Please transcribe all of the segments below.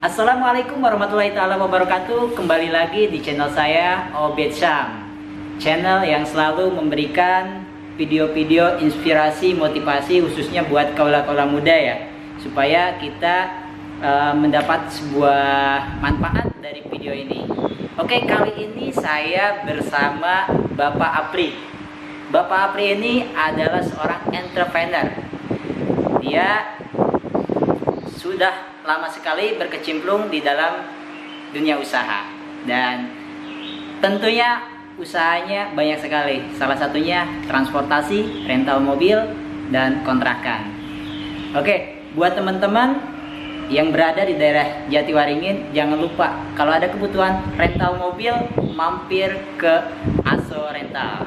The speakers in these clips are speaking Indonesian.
Assalamualaikum warahmatullahi taala wabarakatuh. Kembali lagi di channel saya, Obed Syam. Channel yang selalu memberikan video-video inspirasi, motivasi khususnya buat kaula-kaula muda ya, supaya kita mendapat sebuah manfaat dari video ini. Oke, kali ini saya bersama Bapak Apri. Bapak Apri ini adalah seorang entrepreneur. Dia sudah lama sekali berkecimpung di dalam dunia usaha, dan tentunya usahanya banyak sekali. Salah satunya transportasi, rental mobil, dan kontrakan. Oke, buat teman-teman yang berada di daerah Jatiwaringin, jangan lupa kalau ada kebutuhan rental mobil, mampir ke Aso Rental.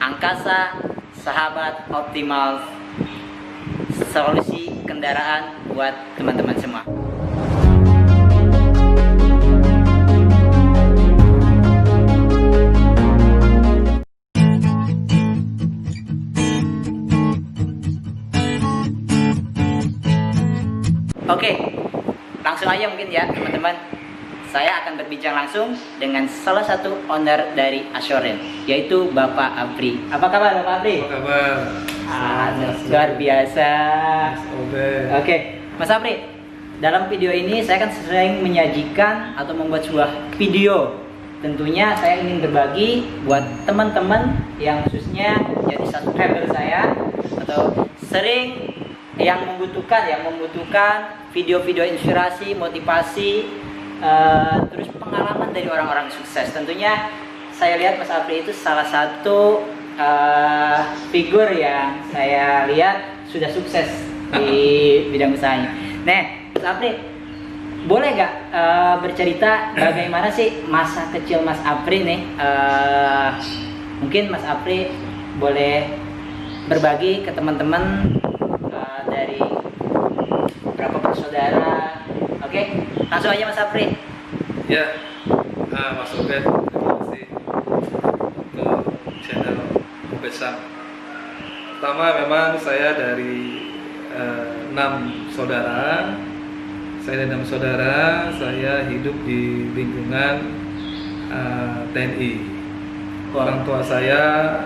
Angkasa, sahabat optimal, solusi kendaraan buat teman-teman semua. Oke, langsung aja mungkin ya teman-teman. Saya akan berbincang langsung dengan salah satu owner dari Assurance, yaitu Bapak Apri. Apa kabar Bapak Apri? Apa kabar? Luar biasa. Mas Oke, Mas Apri, dalam video ini saya akan sering menyajikan atau membuat sebuah video. Tentunya saya ingin berbagi buat teman-teman yang khususnya jadi subscriber saya atau sering yang membutuhkan video-video inspirasi, motivasi, terus pengalaman dari orang-orang sukses. Tentunya saya lihat Mas Apri itu salah satu figur yang saya lihat sudah sukses di bidang usahanya. Nah, Mas Apri, boleh nggak bercerita bagaimana sih masa kecil Mas Apri nih? Mungkin Mas Apri boleh berbagi ke teman-teman dari berapa bersaudara. Oke, langsung aja Mas Apri. Ya, Mas Obed, terima kasih untuk channel Obed Syam. Pertama, memang saya dari 6 saudara. Saya hidup di lingkungan TNI. Orang tua saya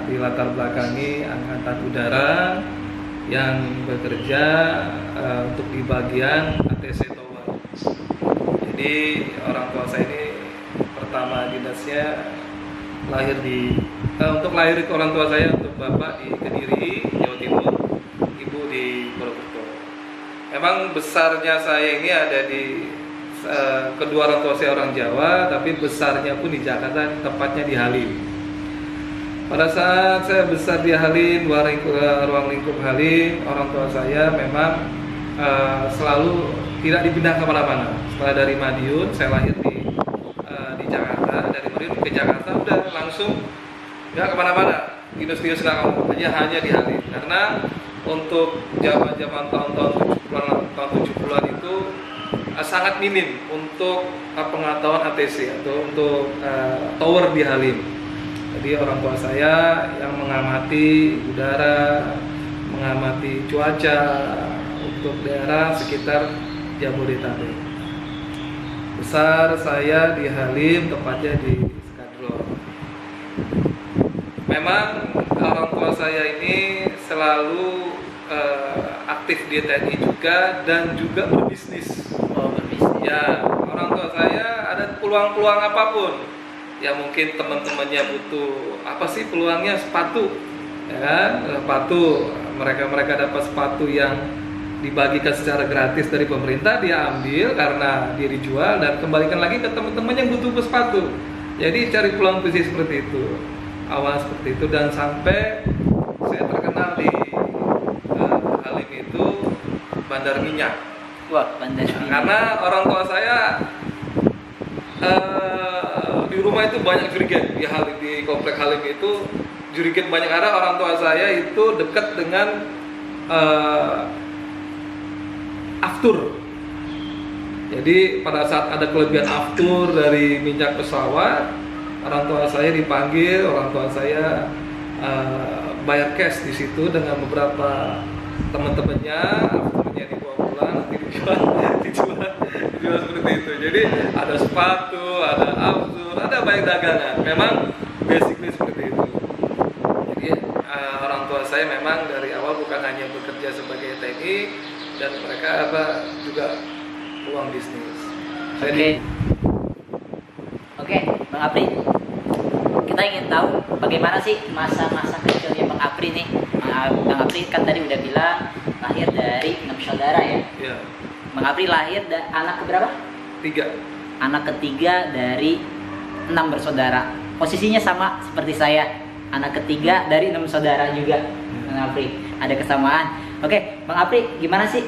dilatar belakangi Angkatan Udara yang bekerja untuk di bagian ATC Tower. Jadi orang tua saya ini pertama dinasnya untuk lahir ke orang tua saya, untuk bapak di Kediri, Jawa Timur, ibu di Purwokerto. Memang besarnya saya ini ada di kedua orang tua saya orang Jawa, tapi besarnya pun di Jakarta, tepatnya di Halim. Pada saat saya besar di Halim, ruang lingkup Halim, orang tua saya memang selalu tidak dipindah kemana-mana. Setelah dari Madiun, saya lahir di Jakarta. Dari Madiun ke Jakarta udah langsung nggak kemana-mana. Dinas-dinas nggak hanya di Halim. Karena untuk zaman tahun-tahun 70-an itu sangat minim untuk pengetahuan ATC atau untuk tower di Halim. Jadi orang tua saya yang mengamati udara, mengamati cuaca untuk daerah sekitar Jabodetabek. Besar saya di Halim, tepatnya di Skadron. Memang orang tua saya ini selalu aktif di TNI juga dan juga berbisnis. Ya, orang tua saya ada peluang-peluang apapun. Ya mungkin teman-temannya butuh apa sih peluangnya, sepatu, ya kan? Sepatu, mereka dapat sepatu yang dibagikan secara gratis dari pemerintah, dia ambil karena dia dijual dan kembalikan lagi ke teman-teman yang butuh sepatu. Jadi cari peluang bisnis seperti itu, awal seperti itu, dan sampai saya terkenal di Halim itu bandar minyak. Wah, bandar minyak. Karena orang tua saya di rumah itu banyak jurigen di komplek Halim itu jurigen banyak, karena orang tua saya itu dekat dengan aftur. Jadi pada saat ada kelebihan aftur dari minyak pesawat, orang tua saya dipanggil, orang tua saya bayar cash di situ dengan beberapa teman-temannya, afturnya dibawa pulang, nanti dijual seperti Jadi ada sepatu, ada aftur, ada banyak dagangan. Memang basically seperti itu. Jadi orang tua saya memang dari awal bukan hanya bekerja sebagai TNI dan mereka juga uang bisnis. Oke, Bang Apri. Kita ingin tahu bagaimana sih masa-masa kecilnya Bang Apri nih. Bang Apri kan tadi udah bilang lahir dari 6 saudara ya. Iya. Bang Apri lahir anak keberapa? 3. Anak ketiga dari 6 bersaudara. Posisinya sama seperti saya, anak ketiga dari 6 saudara juga. Bang Apri, ada kesamaan. Oke, Bang Apri, gimana sih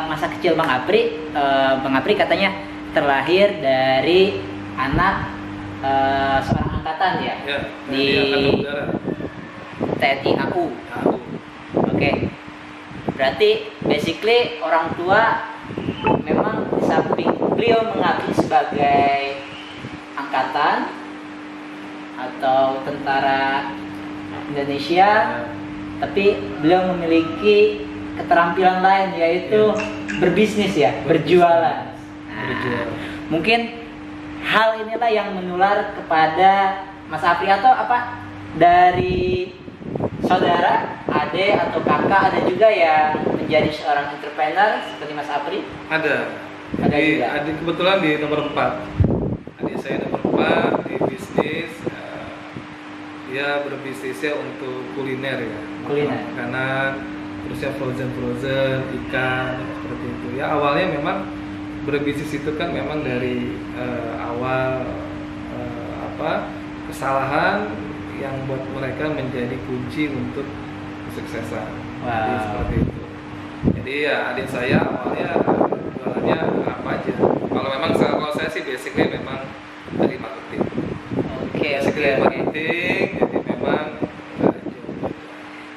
masa kecil Bang Apri? Bang Apri katanya terlahir dari anak seorang angkatan ya, di TNI AU. Oke, berarti basically orang tua memang di samping beliau mengabdi sebagai angkatan atau tentara Indonesia, tapi beliau memiliki keterampilan lain yaitu berbisnis ya, berjualan. Nah, mungkin hal inilah yang menular kepada Mas Apri atau apa dari saudara, adik atau kakak ada juga yang menjadi seorang entrepreneur seperti Mas Apri? Ada juga. Adik kebetulan di nomor 4. Adik saya nomor 4 di bisnis. Dia berbisnisnya untuk kuliner ya, makanan, terusnya frozen ikan seperti itu. Ya awalnya memang berbisnis itu kan memang dari awal kesalahan yang buat mereka menjadi kunci untuk kesuksesan. Jadi seperti itu. Jadi ya adik saya awalnya jualannya apa aja. Kalau saya sih basically memang dari marketing. Marketing, jadi memang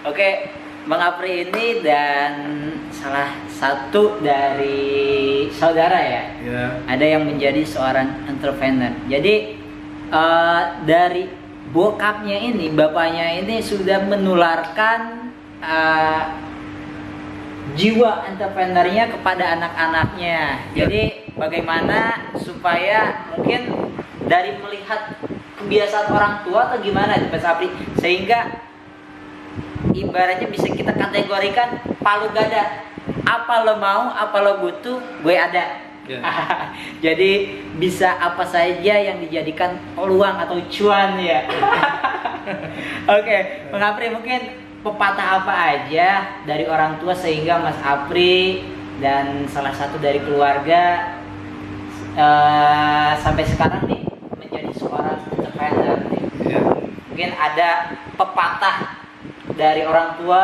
Oke, Bang Apri ini dan salah satu dari saudara ya, ada yang menjadi seorang entrepreneur. Jadi dari bokapnya ini, bapaknya ini sudah menularkan jiwa entrepreneurnya kepada anak-anaknya. Jadi bagaimana supaya mungkin dari melihat kebiasaan orang tua atau gimana Mas Apri, sehingga ibaratnya bisa kita kategorikan palu gada, apa lo mau, apa lo butuh, gue ada. Jadi bisa apa saja yang dijadikan peluang atau cuan ya. Oke, Bang Apri, mungkin pepatah apa aja dari orang tua sehingga Mas Apri dan salah satu dari keluarga sampai sekarang nih menjadi seorang entrepreneur nih. Mungkin ada pepatah dari orang tua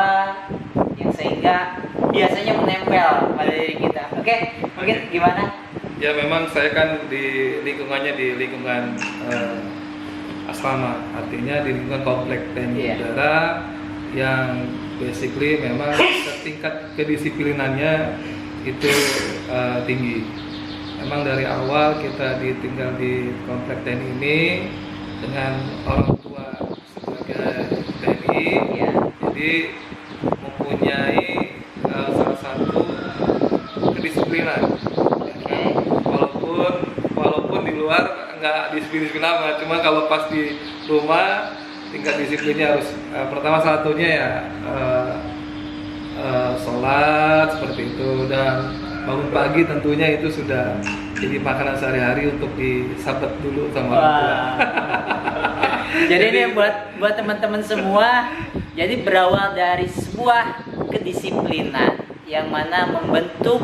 yang sehingga biasanya menempel pada diri kita. Oke, mungkin gimana? Ya memang saya kan di lingkungan asrama, artinya di lingkungan komplek TNI Udara yang basically memang tingkat kedisiplinannya itu tinggi. Memang dari awal kita tinggal di komplek TNI ini dengan orang tua sebagai TNI, jadi mempunyai salah satu kedisiplinan. Walaupun di luar nggak disiplin amat, cuma kalau pas di rumah tingkat disiplinnya harus pertama satunya ya sholat seperti itu, dan bangun pagi tentunya itu sudah jadi makanan sehari-hari untuk disabet dulu sama orang tua. Jadi ini buat teman-teman semua, jadi berawal dari sebuah kedisiplinan yang mana membentuk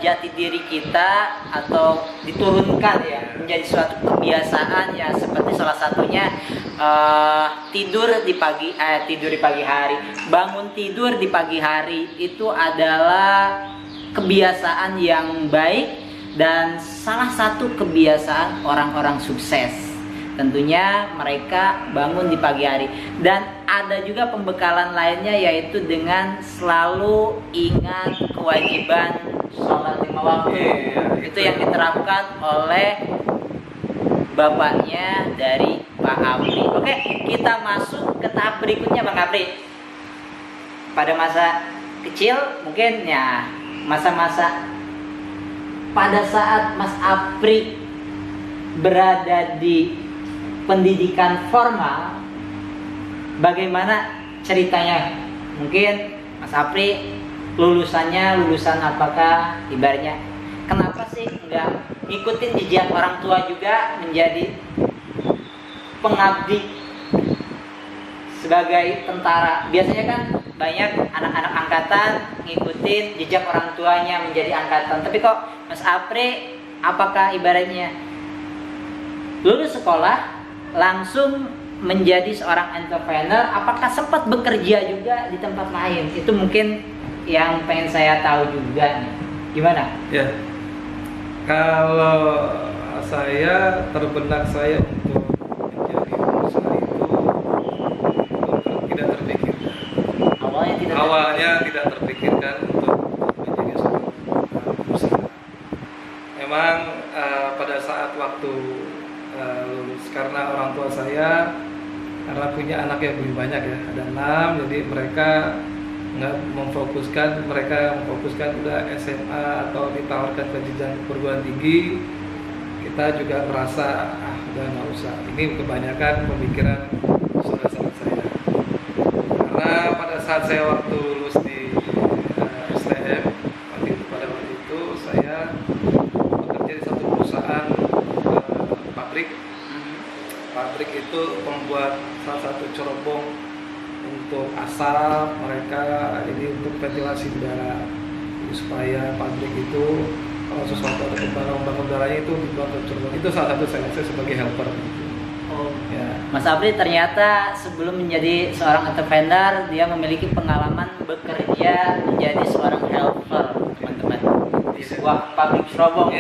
jati diri kita atau diturunkan ya menjadi suatu kebiasaan ya, seperti salah satunya tidur di pagi hari, bangun tidur di pagi hari itu adalah kebiasaan yang baik dan salah satu kebiasaan orang-orang sukses. Tentunya mereka bangun di pagi hari, dan ada juga pembekalan lainnya yaitu dengan selalu ingat kewajiban sholat 5 waktu. Itu yang diterapkan oleh bapaknya dari Pak Apri. Oke, kita masuk ke tahap berikutnya Bang Apri. Pada masa kecil mungkin ya masa-masa pada saat Mas Apri berada di pendidikan formal, bagaimana ceritanya? Mungkin Mas Apri lulusannya lulusan apakah, ibaratnya kenapa sih nggak ngikutin jejak orang tua juga menjadi pengabdi sebagai tentara? Biasanya kan banyak anak-anak angkatan ngikutin jejak orang tuanya menjadi angkatan, tapi kok Mas Apri apakah ibaratnya lulus sekolah langsung menjadi seorang entrepreneur, apakah sempat bekerja juga di tempat lain? Itu mungkin yang pengen saya tahu juga nih. Gimana? Ya, kalau saya terbenak saya untuk menjadi pengusaha itu tidak terpikirkan. Awalnya tidak terpikirkan untuk menjadi seorang pengusaha. Memang pada saat waktu lulus, karena orang tua saya karena punya anak yang lebih banyak ya, ada 6, jadi mereka memfokuskan udah SMA atau ditawarkan ke jenjang perguruan tinggi, kita juga merasa udah nggak usah. Ini kebanyakan pemikiran saudara-saudara saya, karena pada saat saya waktu lulus di STM pada waktu itu saya bekerja di satu perusahaan pabrik itu membuat salah satu cerobong untuk asap mereka, jadi untuk ventilasi udara. Jadi supaya pabrik itu kalau sesuatu ada kebakaran udaranya itu dibuat ke cerobong. Itu salah satu saya sebagai helper. Oh Ya. Mas Apri ternyata sebelum menjadi seorang entrepreneur dia memiliki pengalaman bekerja menjadi seorang helper, teman-teman, di sebuah pabrik cerobong.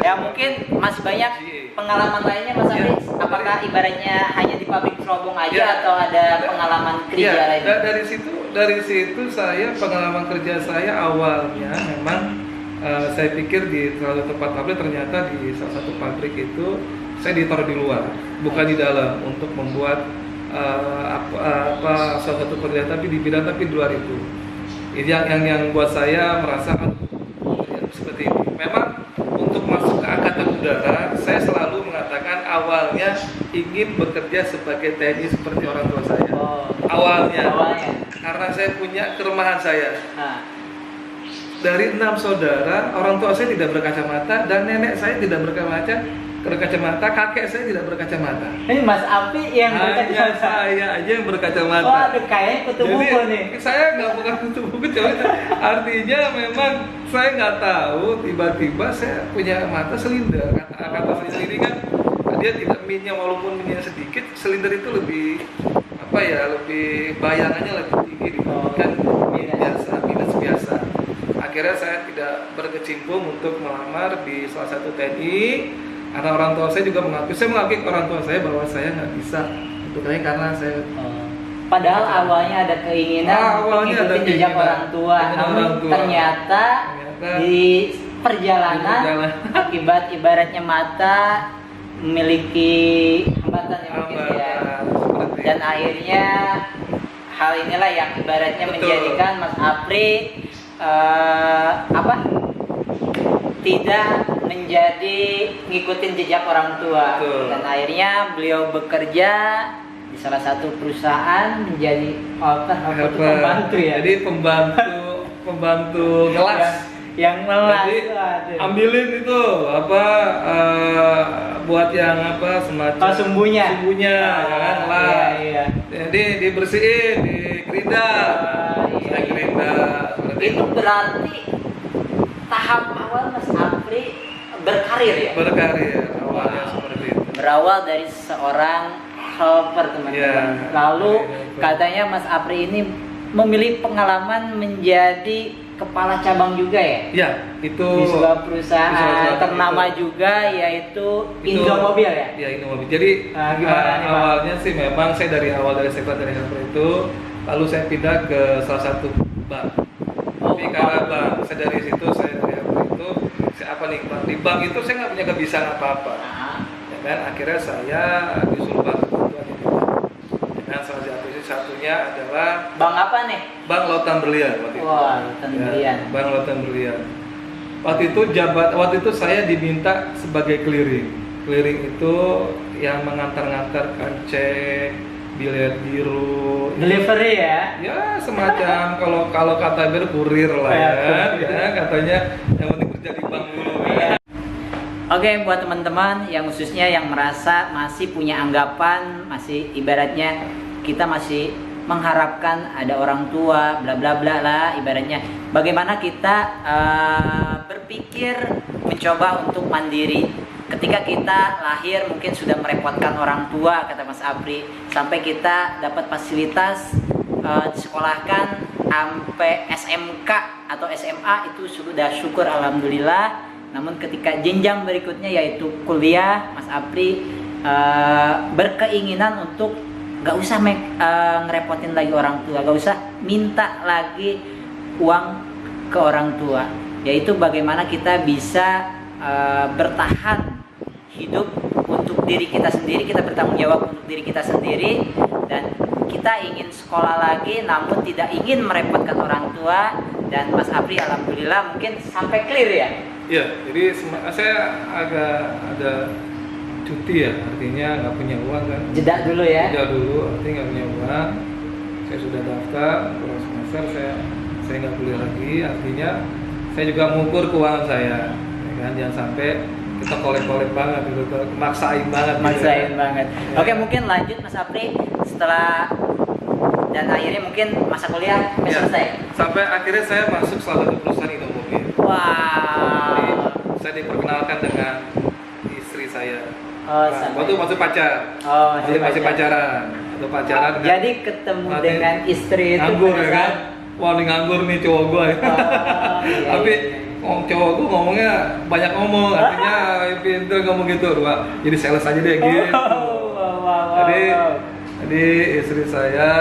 Ya mungkin masih banyak pengalaman lainnya Mas Apri. Apakah ibaratnya hanya di pabrik cerobong aja atau ada pengalaman kerja lain? Dari situ saya pengalaman kerja saya awalnya memang saya pikir di salah satu tempat pabrik, ternyata di salah satu pabrik itu saya ditaruh di luar, bukan di dalam, untuk membuat salah satu pekerjaan tapi di bidang tapi di luar itu. Ini yang buat saya merasa seperti ini. Memang untuk masuk ke angkatan udara, saya selalu mengatakan awalnya ingin bekerja sebagai TNI seperti orang tua saya. Awalnya. Karena saya punya kelemahan saya. Dari 6 saudara, orang tua saya tidak berkacamata dan nenek saya tidak berkacamata, kakek saya tidak berkacamata. Ini Mas Apri yang berkacamata. Saya aja yang berkacamata. Wah, kayaknya kutu buku nih. Saya nggak bukan kutu buku, artinya memang saya nggak tahu, tiba-tiba saya punya mata silinder. Kata silinder ini kan dia tidak minyak, walaupun minyak sedikit, silinder itu lebih lebih bayangannya lebih tinggi dibandingkan minus biasa. Akhirnya saya tidak berkecimpung untuk melamar di salah satu TNI. Karena orang tua saya juga mengakui ke orang tua saya bahwa saya nggak bisa untuk TNI karena saya padahal awalnya ada keinginan mengikuti jejak orang tua, namun ternyata di perjalanan akibat ibaratnya mata memiliki hambatan yang mungkin ya, dan akhirnya hal inilah yang ibaratnya menjadikan Mas Apri tidak menjadi ngikutin jejak orang tua. Dan akhirnya beliau bekerja di salah satu perusahaan menjadi pembantu ya. Jadi pembantu ngelas. Yang ngelas. Jadi ambilin itu buat yang semacam sumbunya kan ngelas. Iya. Jadi dibersihin, digerinda. Saya gerinda. Itu berarti tahap awal Mas Apri berkarir ya? Berkarir awalnya seperti itu. Berawal dari seorang helper, teman-teman. Lalu katanya Mas Apri ini memilih pengalaman menjadi kepala cabang juga ya? Iya, itu di sebuah perusahaan ternama juga, yaitu Indomobil ya? Iya, Indomobil. Jadi awalnya sih memang saya dari sektor dari helper itu, lalu saya pindah ke salah satu bank. Tapi karena bank, saya dari situ, saya dari helper itu, di bank itu saya nggak punya kebiasaan apa-apa. Ya kan, akhirnya saya disuruh bank dan salah satunya adalah bank apa nih? Bank Lautan Berlian waktu itu. Wah, Lautan Berlian. Bank Lautan Berlian. Waktu itu saya diminta sebagai clearing. Clearing itu yang mengantar-ngantarkan cek, bilet biru, Delivery ya. ya semacam kalau kata biar kurir lah ya, katanya yang penting kerja di bank dulu ya. Oke, buat teman-teman yang khususnya yang merasa masih punya anggapan, masih ibaratnya kita masih mengharapkan ada orang tua, bla bla bla lah ibaratnya. Bagaimana kita berpikir mencoba untuk mandiri. Ketika kita lahir mungkin sudah merepotkan orang tua, kata Mas Apri, sampai kita dapat fasilitas disekolahkan sampai SMK atau SMA itu sudah syukur alhamdulillah. Namun ketika jenjang berikutnya yaitu kuliah, Mas Apri berkeinginan untuk gak usah ngerepotin lagi orang tua, gak usah minta lagi uang ke orang tua, yaitu bagaimana kita bisa bertahan hidup untuk diri kita sendiri, kita bertanggung jawab untuk diri kita sendiri, dan kita ingin sekolah lagi namun tidak ingin merepotkan orang tua. Dan Mas Apri alhamdulillah mungkin sampai clear ya. Iya, jadi saya agak ada cuti ya, artinya nggak punya uang kan. Jeda dulu ya. Jeda dulu, artinya nggak punya uang. Saya sudah daftar, kurang semester saya nggak kuliah lagi, artinya saya juga mengukur keuangan saya, ya kan? Jangan sampai kita kolek-kolek banget gitu, maksain banget. Maksain gitu, banget. Ya. Oke, mungkin lanjut Mas Apri setelah dan akhirnya mungkin masa kuliah Ya, selesai. sampai akhirnya saya masuk salah satu perusahaan Indomobil. Wow. Jadi, saya diperkenalkan dengan istri saya. Oh, Nah, sampai- waktu masih pacar. Oh, masih pacaran. Atau pacaran. kan? Jadi ketemu Nanti dengan istri itu nganggur pada ya kan? saat- Wah, ini nganggur nih cowok gue. iya, Tapi iya. cowok gue ngomongnya banyak ngomong, artinya pintar ngomong gitu. Wah, jadi sales aja deh gitu. Wow. Jadi istri saya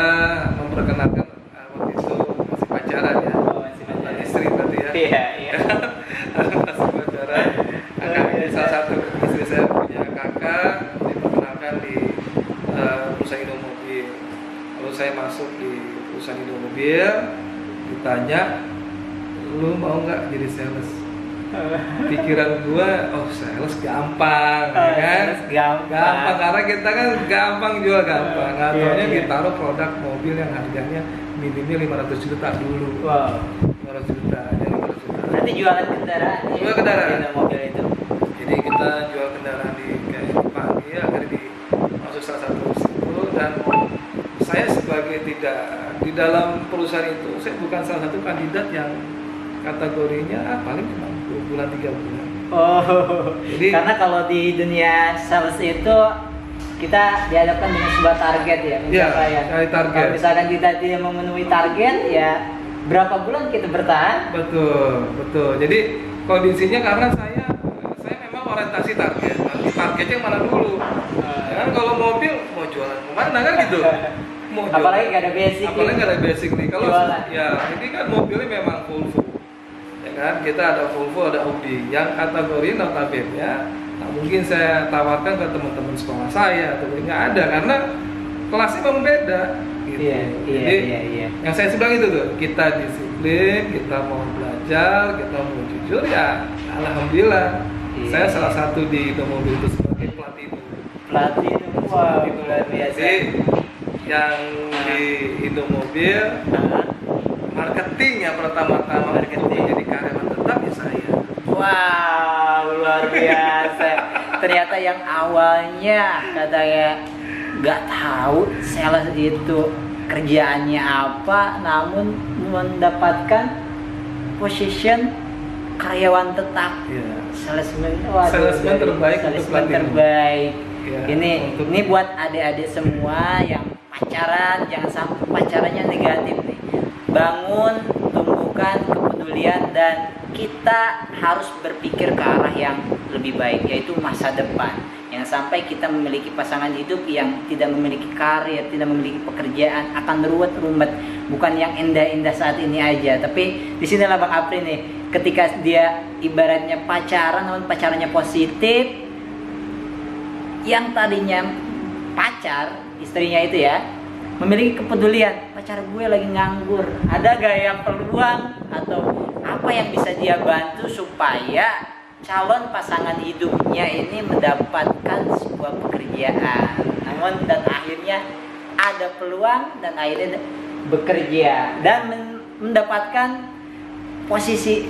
memperkenalkan waktu itu masih pacaran ya. Oh, masih pacaran. Istri berarti ya. Iya. Masih pacaran. Salah satu istri saya punya kakak diperkenalkan di perusahaan Indomobil. Lalu saya masuk di perusahaan Indomobil, ditanya, lu mau nggak jadi sales? Pikiran gua, oh sales gampang, ya kan? Gampang karena kita kan gampang jual gampang. Nggak ditaruh produk mobil yang harganya minimnya 500 juta dulu. Wow. 500 juta, ya 500 juta. Nanti jualan kendaraan. Jual kendaraan. Di mobil itu. Jadi kita jual kendaraan di kayak di pagi, akhirnya masuk salah satu situ, dan saya sebagai tidak di dalam perusahaan itu, saya bukan salah satu kandidat yang kategorinya paling cuma 2 bulan 3 bulan. Oh. Jadi- karena kalau di dunia sales itu kita dihadapkan dengan sebuah target ya, Iya, pencapaian. cari target. Kalau misalkan kita tidak memenuhi target, ya berapa bulan kita bertahan? Betul. Jadi kondisinya karena saya memang orientasi target. Nanti targetnya yang mana dulu? Ya kan kalau mobil mau jualan kemana kan gitu? Mau jualan. Apalagi nggak ada basic. Apalagi nggak ada basic nih. Kalau Jualan. ya ini kan mobilnya memang Volvo. Ya kan kita ada Volvo, ada Audi. Yang kategori notabene ya, tak mungkin saya tawarkan ke teman-teman sekolah saya atau nggak ada karena kelasnya memang beda. Gitu. Jadi, Iya. yang saya bilang itu tuh, kita disiplin, kita mau belajar, kita mau jujur ya, alhamdulillah. Iya. Saya salah satu di Indomobil itu sebagai platinum. Platinum, wow, luar biasa. Jadi yang di Indomobil marketing ya pertama-tama untuk menjadi karyawan tetap ya saya. Wow, luar biasa. Ternyata yang awalnya katanya nggak tahu sales itu kerjaannya apa, namun mendapatkan position karyawan tetap. Iya. Salesman, Salesman terbaik untuk salesman platinum. terbaik. Ya, ini untuk- buat adik-adik semua yang pacaran, jangan sampai pacarannya negatif nih. Bangun, tumbuhkan kepedulian, dan kita harus berpikir ke arah yang lebih baik, yaitu masa depan. Jangan sampai kita memiliki pasangan hidup yang tidak memiliki karir, tidak memiliki pekerjaan, akan ruwet-rumet. Bukan yang indah-indah saat ini aja, tapi di sinilah Bang Apri nih, ketika dia ibaratnya pacaran, namun pacarannya positif, yang tadinya pacar, istrinya itu ya, memiliki kepedulian, pacar gue lagi nganggur, ada gak yang peluang atau apa yang bisa dia bantu supaya calon pasangan hidupnya ini mendapatkan sebuah pekerjaan. Namun dan akhirnya ada peluang dan akhirnya bekerja dan mendapatkan posisi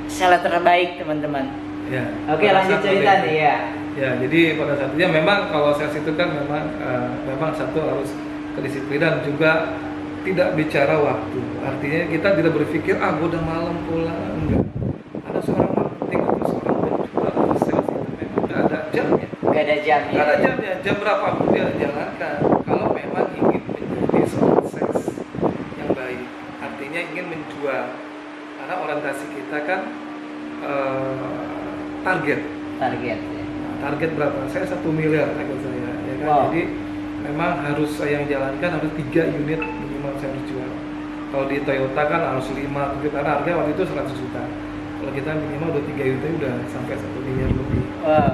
sales terbaik, teman-teman. Ya. Oke, lanjut cerita nih ya. Ya, jadi pada saat itu ya memang kalau sales itu kan memang satu harus kedisiplinan, juga tidak bicara waktu. Artinya kita tidak berpikir gue udah malam pulang, enggak. Ada seorang marketing atau seorang penjual atau sales itu memang nggak ada jamnya. Nggak ada jamnya. Nggak ada jamnya, jam berapa pun dia jalankan. Kalau memang ingin menjadi seorang sales yang baik, artinya ingin menjual. Karena orientasi kita kan target Ya. target berapa? Saya 1 miliar target saya, ya kan? Wow. Jadi memang harus saya yang jalankan harus 3 unit minimal saya harus jual. Kalau di Toyota kan harus 5, karena harga waktu itu 100 juta. Kalau kita minimal udah 3 unit udah sampai 1 miliar lebih. Wow.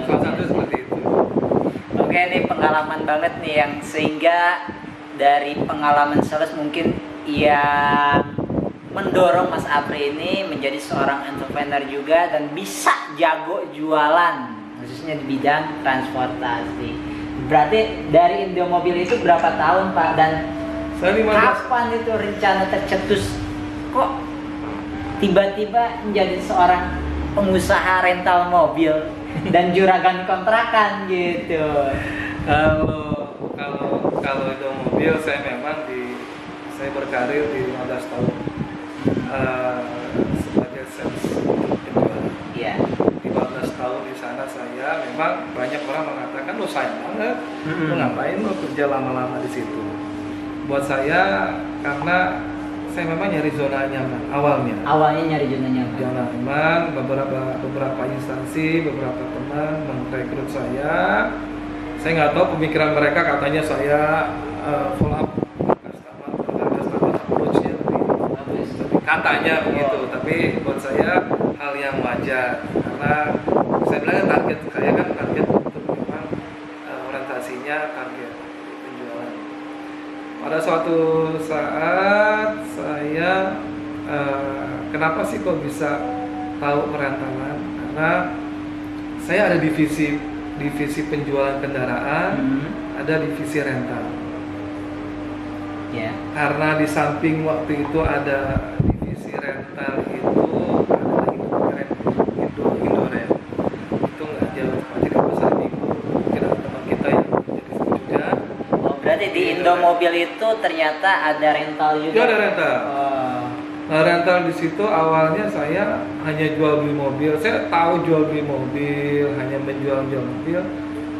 Salah satu seperti itu. Oke, ini pengalaman banget nih yang sehingga dari pengalaman sales mungkin yang mendorong Mas Apri ini menjadi seorang entrepreneur juga dan bisa jago jualan khususnya di bidang transportasi. Berarti dari Indomobil itu berapa tahun Pak, dan Saya 15 kapan itu rencana tercetus kok tiba-tiba menjadi seorang pengusaha rental mobil dan juragan kontrakan gitu? Kalau Indomobil saya memang saya berkarir di 15 tahun sebagai sales penjual. Iya. 15 tahun di sana saya memang banyak orang mengatakan lo sayang banget, lo ngapain lo kerja lama-lama di situ. Buat saya karena saya memang nyari zona nyaman awalnya. Awalnya nyari zona nyaman. Zona nyaman, beberapa instansi, beberapa teman merekrut saya. Saya nggak tahu pemikiran mereka, katanya saya follow up customer approach-nya lebih katanya begitu. Tapi buat saya hal yang wajar karena saya bilang target saya kan target untuk memang orientasinya target penjualan. Pada suatu saat saya kenapa sih kok bisa tahu perentalan? Karena saya ada divisi penjualan kendaraan, ada divisi rental. Ya. Karena di samping waktu itu ada divisi rental itu ada Indorem. Itu nggak jauh, tidak besar minggu. Mungkin ada teman kita yang jadi juga. Oh, berarti di Indomobil itu ternyata ada rental juga. Itu ada rental. Oh. Nah, rental di situ awalnya saya hanya jual beli mobil. Saya tahu jual beli mobil, hanya menjual mobil.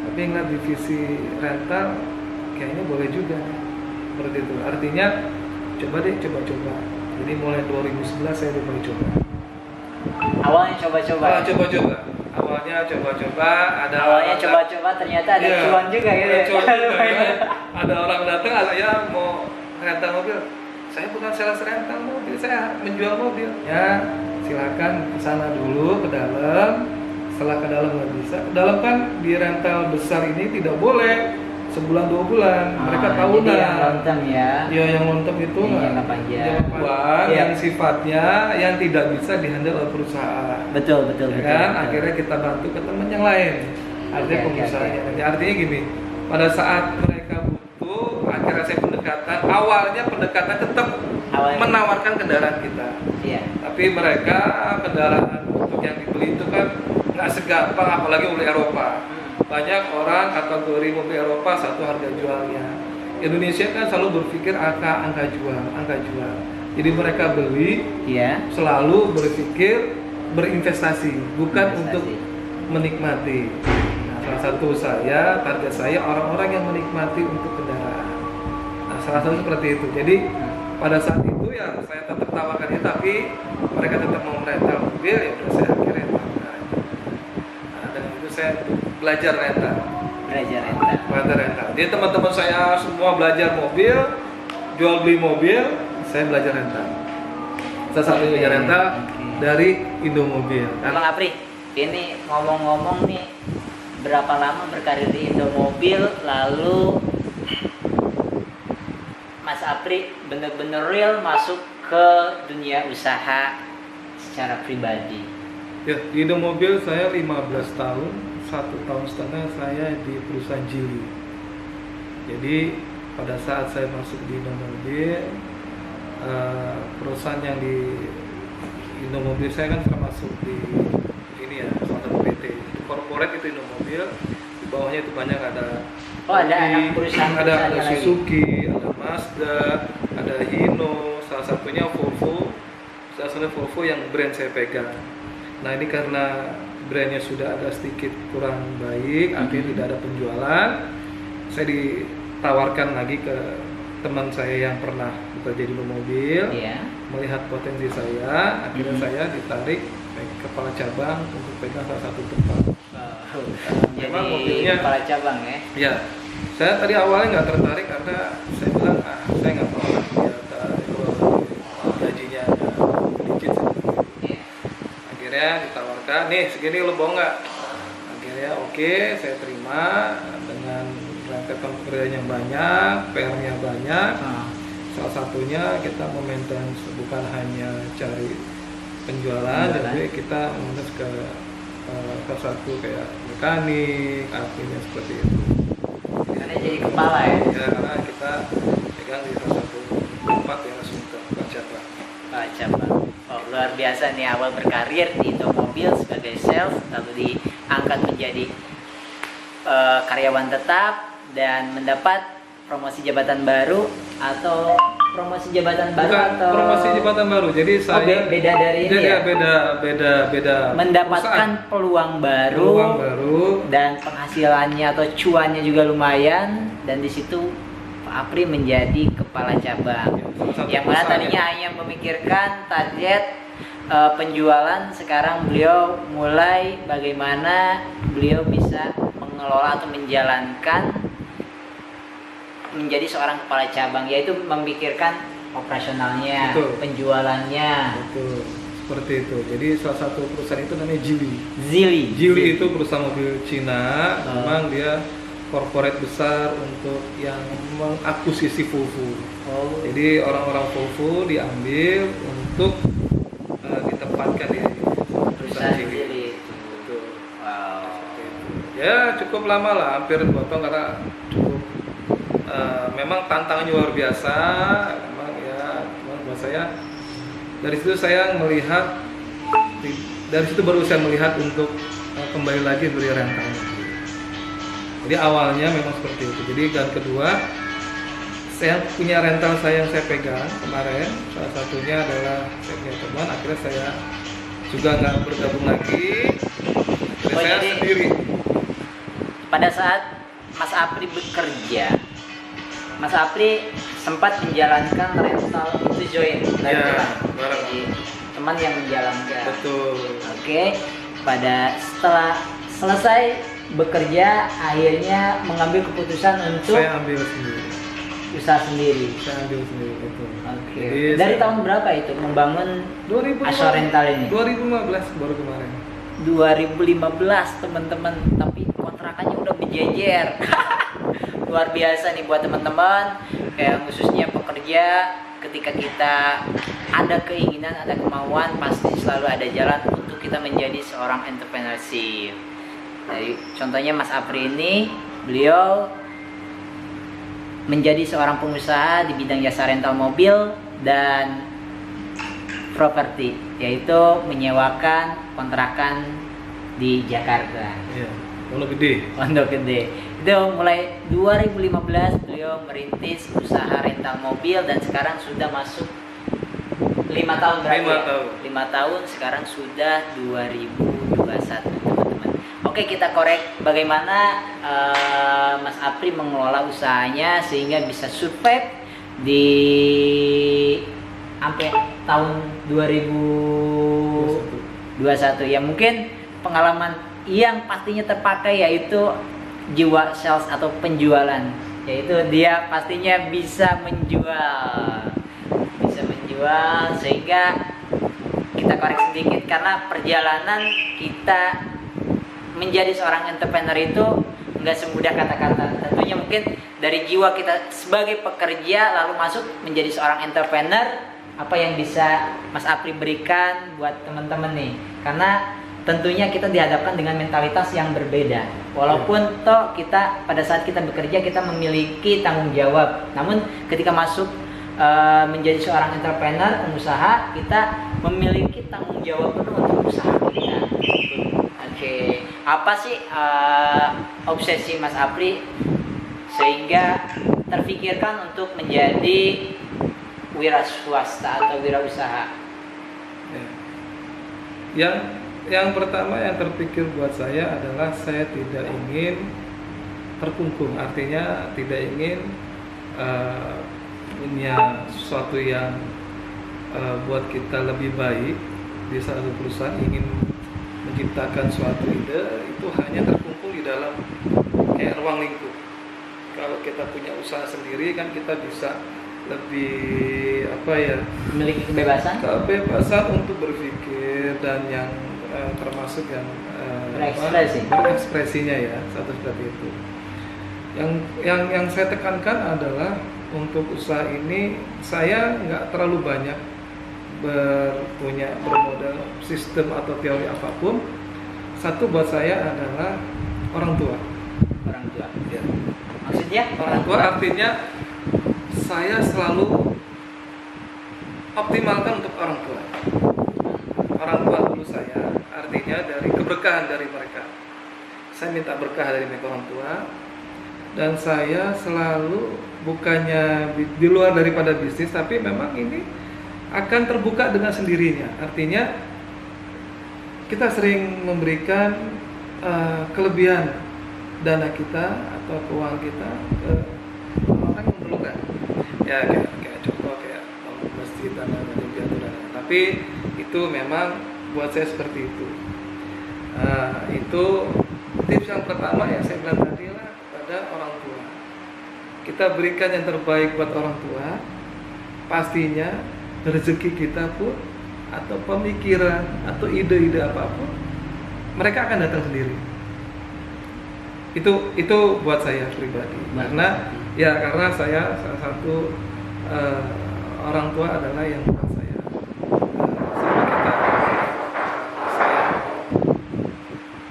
Tapi ingat divisi rental kayaknya boleh juga. Seperti itu. Artinya coba. Jadi mulai 2011 saya udah mulai coba. Awalnya coba-coba. Awalnya coba-coba. Awalnya coba-coba ternyata ada Iya, cuan juga gitu. ada Ya. cuan juga, ya. Ada orang datang, saya mau rental mobil. Saya bukan sales rental mobil, saya menjual mobil. Ya, silakan ke sana dulu ke dalam. Setelah ke dalam nggak bisa. Ke dalam kan di rental besar ini tidak boleh sebulan 2 bulan. Mereka tahunan. Jadi yang long term ya. Ya, yang long term itu Yang jangka panjang. jawaban Iya. yang sifatnya yang tidak bisa dihandle oleh perusahaan. Betul. Ya kan? Akhirnya kita bantu ke teman yang lain. Artinya Oke. pengusahanya. Artinya gini, pada saat mereka butuh, akhirnya saya pendekatan. Awalnya pendekatan tetap menawarkan kendaraan kita. Iya. Tapi mereka kendaraan untuk yang dibeli itu kan nggak segampang, apalagi oleh Eropa. Banyak orang kategori mobil Eropa satu harga jualnya. Indonesia kan selalu berpikir angka jual. Jadi mereka beli, Iya. selalu berpikir berinvestasi, bukan Investasi. untuk menikmati. Nah, salah satu target saya orang-orang yang menikmati untuk kendaraan. Nah, salah satu seperti itu. Jadi pada saat itu ya saya tetap tawarkan itu, tapi mereka tetap mau merental mobil, ya udah saya akhirnya rental. Nah, dan itu saya belajar rental. Jadi teman-teman saya semua belajar mobil, jual beli mobil, saya belajar rental. Salah satu belajar rental dari Indomobil. Bang Apri, ini ngomong-ngomong nih, berapa lama berkarir di Indomobil, lalu Mas Apri bener-bener real masuk ke dunia usaha secara pribadi? Ya, di Indomobil saya 15 tahun, 1,5 tahun saya di perusahaan Geely. Jadi pada saat saya masuk di Indomobil, perusahaan yang di Indomobil saya kan termasuk di ini ya, salah satu PT. Corporate itu Indomobil, di bawahnya itu banyak ada Ada Audi, anak perusahaan-perusahaan ada lagi. Suzuki, ada Mazda, ada Hino, salah satunya Volvo. Salah satunya Volvo yang brand saya pegang. Nah ini karena brandnya sudah ada sedikit kurang baik, akhirnya tidak ada penjualan. Saya ditawarkan lagi ke teman saya yang pernah bekerja di mobil, Iya. melihat potensi saya, akhirnya saya ditarik sebagai kepala cabang untuk pegang salah satu tempat. Jadi Memang mobilnya- kepala cabang ya. Ya, saya tadi awalnya nggak tertarik karena saya bilang saya nggak mau lah gajinya ada sedikit. Iya. Akhirnya ditawarkan, nih segini lo mau nggak? Akhirnya oke, saya terima dengan rentetan pekerjaan yang banyak, PR-nya banyak. Ah. Salah satunya kita memaintain bukan hanya cari penjualan, tapi kita mengurus ke salah satu kayak mekanik, artinya seperti itu. Karena jadi kepala ya. Ya, karena kita pegang di salah satu tempat yang langsung ke cabang. Kepala cabang. Oh, luar biasa nih, awal berkarir di Indomobil sebagai sales, lalu diangkat menjadi karyawan tetap dan mendapat promosi jabatan baru atau promosi jabatan baru Bukan atau promosi jabatan baru. Jadi saya beda dari ini jadi ya? beda mendapatkan perusahaan. peluang baru, Peluang baru. dan penghasilannya atau cuannya juga lumayan, dan di situ Pak Apri menjadi kepala cabang. Salah satu Yang mana perusahaan tadinya hanya memikirkan target penjualan, sekarang beliau mulai bagaimana beliau bisa mengelola atau menjalankan menjadi seorang kepala cabang, yaitu memikirkan operasionalnya, Betul. penjualannya. Betul, seperti itu. Jadi salah satu perusahaan itu namanya Geely. Geely. Itu perusahaan mobil Cina, memang dia corporate besar untuk yang mengakuisisi Volvo. Oh. Jadi orang-orang Volvo diambil untuk ditempatkan di perusahaan Perusahaan Geely. Geely. Betul. Wow. Seperti itu. Ya cukup lama lah, hampir potong karena cukup memang tantangannya luar biasa. Memang ya, memang buat saya dari situ saya melihat, dari situ baru saya melihat untuk kembali lagi beli rental. Jadi awalnya memang seperti itu. Jadi dan kedua, saya punya rental saya yang saya pegang kemarin. Salah satunya adalah saya punya teman. Akhirnya saya juga nggak bergabung lagi. Akhirnya saya jadi sendiri. pada saat Mas Apri bekerja, Mas Apri sempat menjalankan rental itu join, Ya, kan? bareng. Jadi teman yang menjalankan. Betul. Oke, setelah selesai bekerja, akhirnya mengambil keputusan untuk Saya ambil sendiri. usaha sendiri. Saya ambil sendiri, betul. Oke. Jadi Dari saya- tahun berapa itu membangun 2015 Asho Rental ini? 2015 baru kemarin. 2015 teman-teman, tapi kontrakannya udah berjejer. Luar biasa nih buat teman-teman, kayak khususnya pekerja, ketika kita ada keinginan, ada kemauan, pasti selalu ada jalan untuk kita menjadi seorang entrepreneurship. Jadi contohnya Mas Apri ini, beliau menjadi seorang pengusaha di bidang jasa rental mobil dan properti, yaitu menyewakan kontrakan di Jakarta. Iya, Pondok Gede. Pondok Gede. Itu mulai 2015 beliau merintis usaha rental mobil dan sekarang sudah masuk 5 tahun berarti. 5 tahun. 5 tahun, sekarang sudah 2021 teman-teman. Oke, kita korek bagaimana Mas Apri mengelola usahanya sehingga bisa survive di sampai tahun 2021. Ya mungkin pengalaman yang pastinya terpakai yaitu jiwa sales atau penjualan, yaitu dia pastinya bisa menjual sehingga kita korek sedikit karena perjalanan kita menjadi seorang entrepreneur itu nggak semudah kata-kata. Tentunya mungkin dari jiwa kita sebagai pekerja lalu masuk menjadi seorang entrepreneur apa yang bisa Mas Apri berikan buat teman-teman nih? Karena tentunya kita dihadapkan dengan mentalitas yang berbeda. Walaupun toh kita pada saat kita bekerja kita memiliki tanggung jawab, namun ketika masuk menjadi seorang entrepreneur, pengusaha, kita memiliki tanggung jawab penuh untuk usaha kita. Oke, apa sih obsesi Mas Apri sehingga terfikirkan untuk menjadi wira swasta atau wirausaha? Yang pertama yang terpikir buat saya adalah saya tidak ingin terkungkung, artinya tidak ingin punya sesuatu yang buat kita lebih baik di satu perusahaan, ingin menciptakan suatu ide itu hanya terkumpul di dalam kayak ruang lingkup. Kalau kita punya usaha sendiri kan kita bisa lebih Memiliki kebebasan untuk berpikir dan yang termasuk yang berekspresinya ya, satu seperti itu. Yang saya tekankan adalah untuk usaha ini saya nggak terlalu banyak bermodal sistem atau teori apapun. Satu buat saya adalah orang tua. Orang tua. Ya. Maksudnya Orang tua artinya saya selalu optimalkan untuk orang tua. Orang tua dulu saya, artinya dari keberkahan dari mereka. Saya minta berkah dari mereka orang tua, dan saya selalu bukannya di luar daripada bisnis, tapi memang ini akan terbuka dengan sendirinya. Artinya kita sering memberikan kelebihan dana kita atau keuangan kita ke orang yang memerlukan. Ya kayak contoh kayak masjid dan lain-lain. Tapi itu memang buat saya seperti itu. Itu tips yang pertama yang saya bilang tadi lah, kepada orang tua. Kita berikan yang terbaik buat orang tua, pastinya rezeki kita pun atau pemikiran atau ide-ide apapun mereka akan datang sendiri. Itu buat saya pribadi. Karena saya salah satu orang tua adalah yang buat saya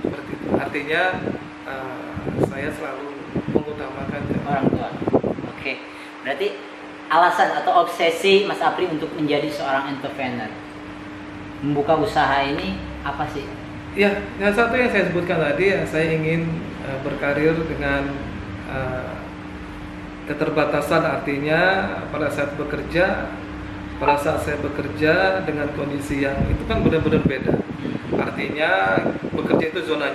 seperti itu. Artinya saya selalu mengutamakan orang tua. Oke, berarti alasan atau obsesi Mas Apri untuk menjadi seorang entrepreneur, membuka usaha ini apa sih? Ya, yang satu yang saya sebutkan tadi, saya ingin berkarir dengan keterbatasan, artinya pada saat saya bekerja dengan kondisi yang itu kan benar-benar beda. Artinya bekerja itu zona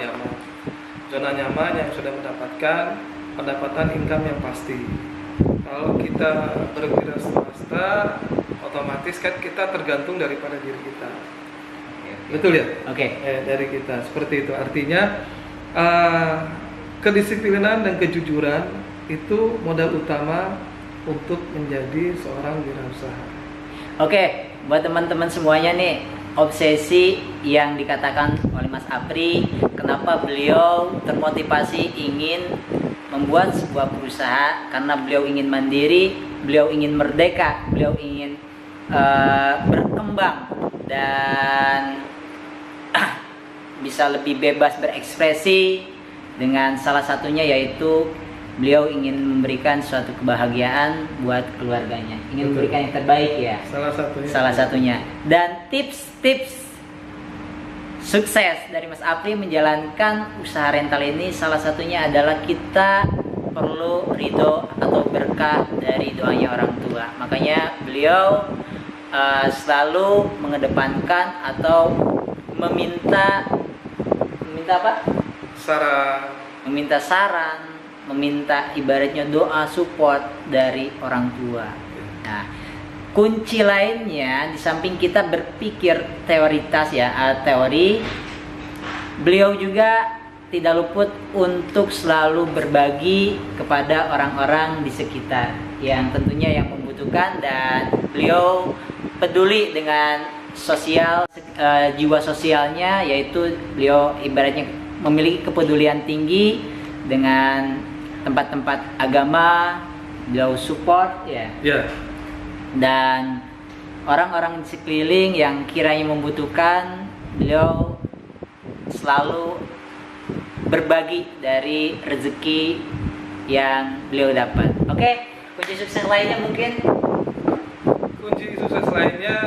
nyaman yang sudah mendapatkan pendapatan income yang pasti. Kalau kita berwira swasta, otomatis kan kita tergantung daripada diri kita. Betul ya? Oke. Dari kita seperti itu. Artinya kedisiplinan dan kejujuran itu modal utama untuk menjadi seorang wirausaha. Oke, buat teman-teman semuanya nih, obsesi yang dikatakan oleh Mas Apri, kenapa beliau termotivasi ingin membuat sebuah perusahaan, karena beliau ingin mandiri, beliau ingin merdeka, beliau ingin berkembang dan bisa lebih bebas berekspresi, dengan salah satunya yaitu beliau ingin memberikan suatu kebahagiaan buat keluarganya, ingin memberikan yang terbaik ya. Salah satunya. Dan tips-tips sukses dari Mas Apri menjalankan usaha rental ini, salah satunya adalah kita perlu ridho atau berkah dari doanya orang tua. Makanya beliau selalu mengedepankan atau meminta apa? Meminta saran, meminta ibaratnya doa support dari orang tua. Nah, kunci lainnya di samping kita berpikir teoritas ya, teori, beliau juga tidak luput untuk selalu berbagi kepada orang-orang di sekitar yang tentunya yang membutuhkan, dan beliau peduli dengan sosial, jiwa sosialnya, yaitu beliau ibaratnya memiliki kepedulian tinggi dengan tempat-tempat agama, beliau support ya. Dan orang-orang di sekeliling yang kiranya membutuhkan, beliau selalu berbagi dari rezeki yang beliau dapat. Oke, kunci sukses lainnya mungkin? Kunci sukses lainnya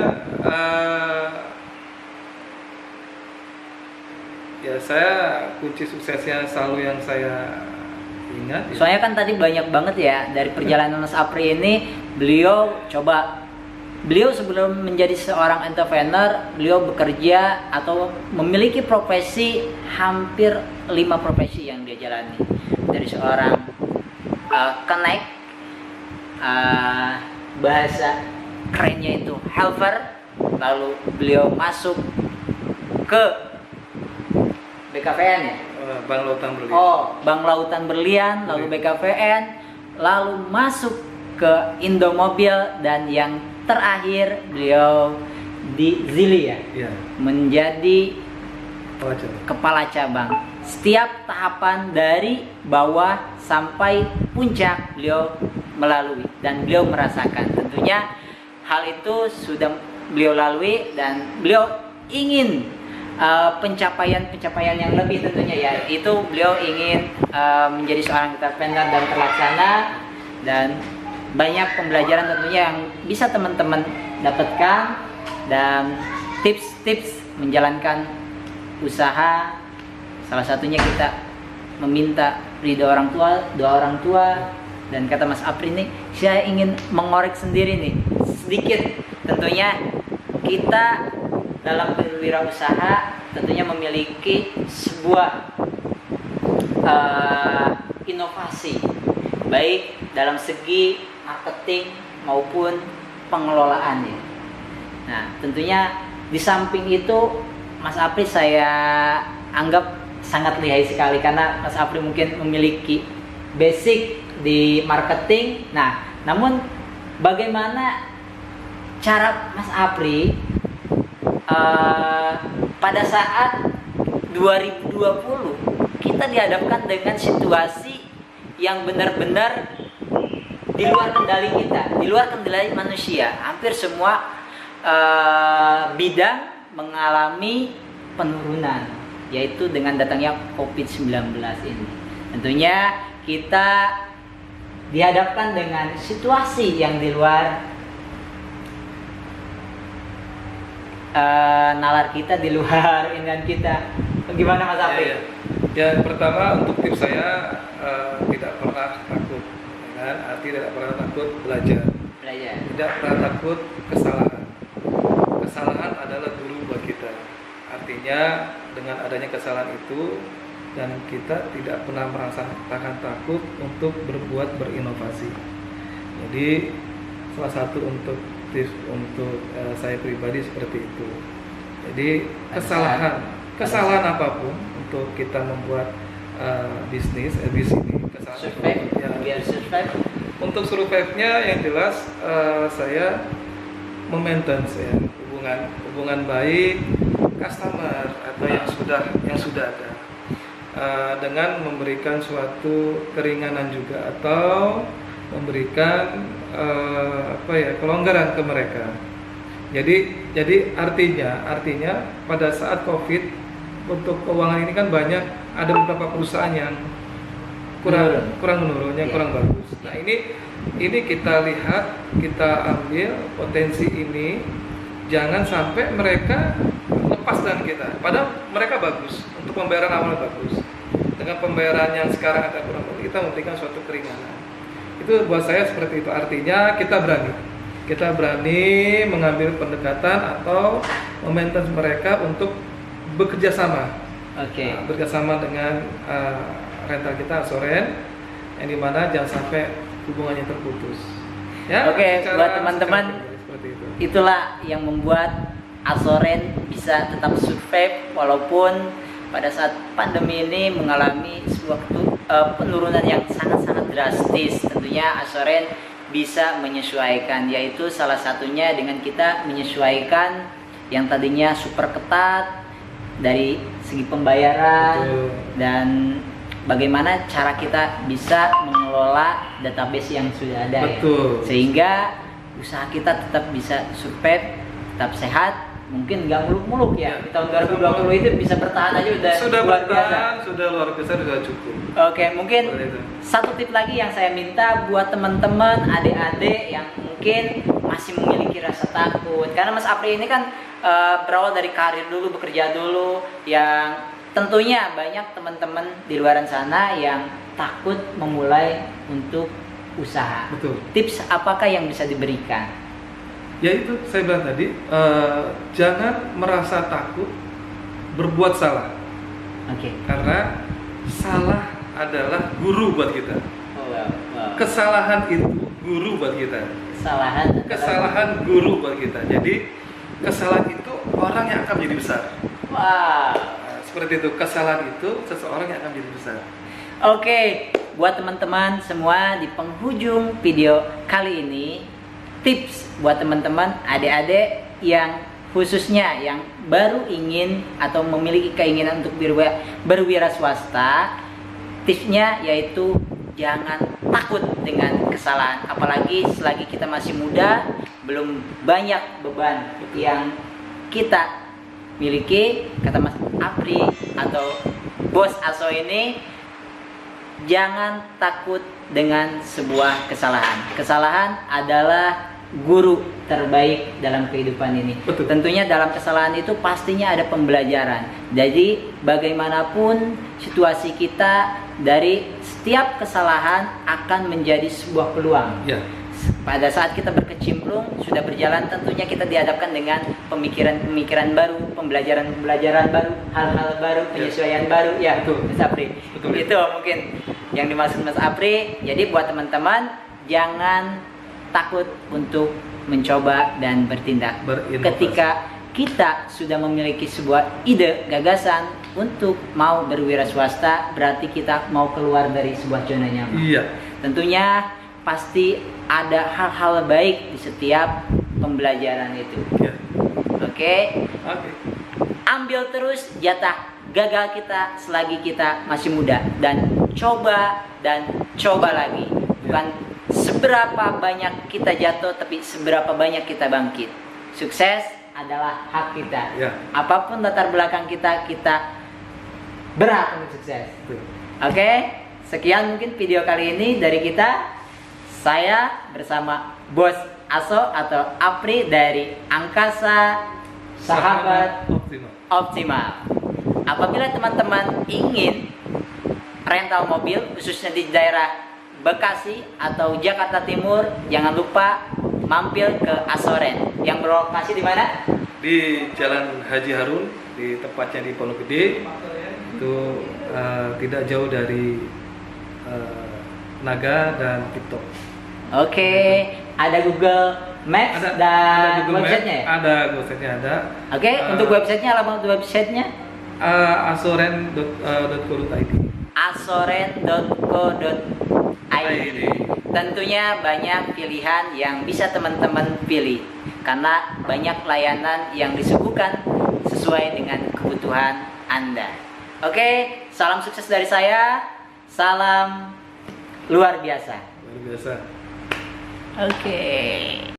ya saya kunci suksesnya selalu yang saya ingat ya. Soalnya kan tadi banyak banget ya dari perjalanan Mas Apri ini, beliau sebelum menjadi seorang entrepreneur, beliau bekerja atau memiliki profesi hampir 5 profesi yang dia jalani. Dari seorang connect, bahasa kerennya itu helper, lalu beliau masuk ke BKVN ya? Bank Lautan Berlian. Bank Lautan Berlian, lalu BKVN, lalu masuk ke Indomobil, dan yang terakhir beliau di Zili ya, menjadi kepala cabang. Setiap tahapan dari bawah sampai puncak beliau melalui dan beliau merasakan. Tentunya hal itu sudah beliau lalui dan beliau ingin pencapaian yang lebih tentunya ya. Itu beliau ingin menjadi seorang entrepreneur dan terlaksana, dan banyak pembelajaran tentunya yang bisa teman-teman dapatkan, dan tips-tips menjalankan usaha. Salah satunya kita meminta ridho orang tua, doa orang tua, dan kata Mas Apri nih, saya ingin mengorek sendiri nih sedikit. Tentunya kita dalam berwirausaha tentunya memiliki sebuah inovasi, baik dalam segi marketing maupun pengelolaannya. Nah, tentunya di samping itu Mas Apri saya anggap sangat lihai sekali, karena Mas Apri mungkin memiliki basic di marketing. Nah, namun bagaimana cara Mas Apri pada saat 2020 kita dihadapkan dengan situasi yang benar-benar di luar kendali kita, di luar kendali manusia. Hampir semua bidang mengalami penurunan, yaitu dengan datangnya COVID-19 ini. Tentunya kita dihadapkan dengan situasi yang di luar nalar kita, di luar ingan kita. Gimana Mas Apri? Yang pertama, untuk tips saya tidak pernah takut, kan? Arti tidak pernah takut belajar. Tidak pernah takut kesalahan. Kesalahan adalah guru buat kita. Artinya dengan adanya kesalahan itu, dan kita tidak pernah merasakan takut untuk berbuat, berinovasi. Jadi salah satu untuk tips untuk saya pribadi seperti itu. Jadi kesalahan apapun untuk kita membuat bisnis di sini, kesalahan biar survive. Untuk survive-nya yang jelas saya memaintain ya, hubungan baik customer atau yang sudah ada, dengan memberikan suatu keringanan juga atau memberikan kelonggaran ke mereka. Jadi artinya pada saat COVID, untuk keuangan ini kan banyak, ada beberapa perusahaan yang kurang menurun, yang kurang bagus. Nah, ini kita lihat, kita ambil potensi ini, jangan sampai mereka lepas dengan kita. Padahal mereka bagus, untuk pembayaran awal bagus. Dengan pembayaran yang sekarang ada kurang bagus, kita memberikan suatu keringanan. Itu buat saya seperti itu. Artinya kita berani mengambil pendekatan atau memaintain mereka untuk bekerja sama. Bekerjasama dengan rental kita, Asoren, yang dimana jangan sampai hubungannya terputus. Ya, buat teman-teman, itulah yang membuat Asoren bisa tetap survive walaupun pada saat pandemi ini mengalami sebuah penurunan yang sangat-sangat drastis. Tentunya Asoren bisa menyesuaikan, yaitu salah satunya dengan kita menyesuaikan yang tadinya super ketat dari segi pembayaran. Dan bagaimana cara kita bisa mengelola database yang sudah ada. Betul. Ya? Sehingga usaha kita tetap bisa survive, tetap sehat. Mungkin nggak muluk-muluk ya. Di tahun 2020 itu bisa bertahan aja udah Sudah luar biasa. bertahan, sudah luar biasa, sudah cukup. Oke, mungkin Seperti itu. satu tip lagi yang saya minta buat teman-teman, adik-adik yang mungkin masih memiliki rasa takut. Karena Mas Apri ini kan berawal dari karir dulu, bekerja dulu, yang tentunya banyak teman-teman di luar sana yang takut memulai untuk usaha. Betul. Tips apakah yang bisa diberikan? Ya itu saya bilang tadi, jangan merasa takut berbuat salah, Oke. karena salah adalah guru buat kita. Oh, wow. Kesalahan itu guru buat kita. Kesalahan. Kesalahan guru buat kita. Jadi kesalahan itu orang yang akan menjadi besar. Wow. Nah, seperti itu, kesalahan itu seseorang yang akan menjadi besar. Oke, buat teman-teman semua di penghujung video kali ini, tips buat teman-teman adik-adik yang khususnya yang baru ingin atau memiliki keinginan untuk berwira swasta, tipsnya yaitu jangan takut dengan kesalahan, apalagi selagi kita masih muda, belum banyak beban yang kita miliki. Kata Mas Apri atau Bos Aso ini, jangan takut dengan sebuah kesalahan. Kesalahan adalah guru terbaik dalam kehidupan ini. Betul. Tentunya dalam kesalahan itu pastinya ada pembelajaran. Jadi bagaimanapun situasi kita, dari setiap kesalahan akan menjadi sebuah peluang. Ya. Pada saat kita berkecimpung, sudah berjalan, tentunya kita dihadapkan dengan pemikiran-pemikiran baru, pembelajaran-pembelajaran baru, hal-hal baru, penyesuaian baru. Ya, Betul. Mas Apri. Betul. Itu mungkin yang dimaksud Mas Apri. Jadi buat teman-teman, jangan takut untuk mencoba dan bertindak. Berinovasi. Ketika kita sudah memiliki sebuah ide, gagasan untuk mau berwira swasta, berarti kita mau keluar dari sebuah zona nyaman. Iya. Tentunya pasti ada hal-hal baik di setiap pembelajaran itu. Ya. Oke, Oke. ambil terus jatah gagal kita selagi kita masih muda, dan coba lagi. Bukan seberapa banyak kita jatuh, tapi seberapa banyak kita bangkit. Sukses adalah hak kita. Ya. Apapun latar belakang kita, kita berhak untuk sukses. Betul. Oke, sekian mungkin video kali ini dari kita. Saya bersama Bos Aso atau Apri dari Angkasa Sahabat Optimal. Optimal. Apabila teman-teman ingin rental mobil, khususnya di daerah Bekasi atau Jakarta Timur, jangan lupa mampir ke Asoren yang berlokasi di mana? Di Jalan Haji Harun, di tepatnya di Pondok Gede. Itu tidak jauh dari Naga dan TikTok. Oke, ada Google Maps dan Google Map, websitenya ya? ada websitenya ada. Oke, untuk websitenya, alamat websitenya? asoren.co.id. asoren.co.id. Tentunya banyak pilihan yang bisa teman-teman pilih, karena banyak layanan yang disuguhkan sesuai dengan kebutuhan Anda. Oke, salam sukses dari saya. Salam luar biasa. Luar biasa. Oke.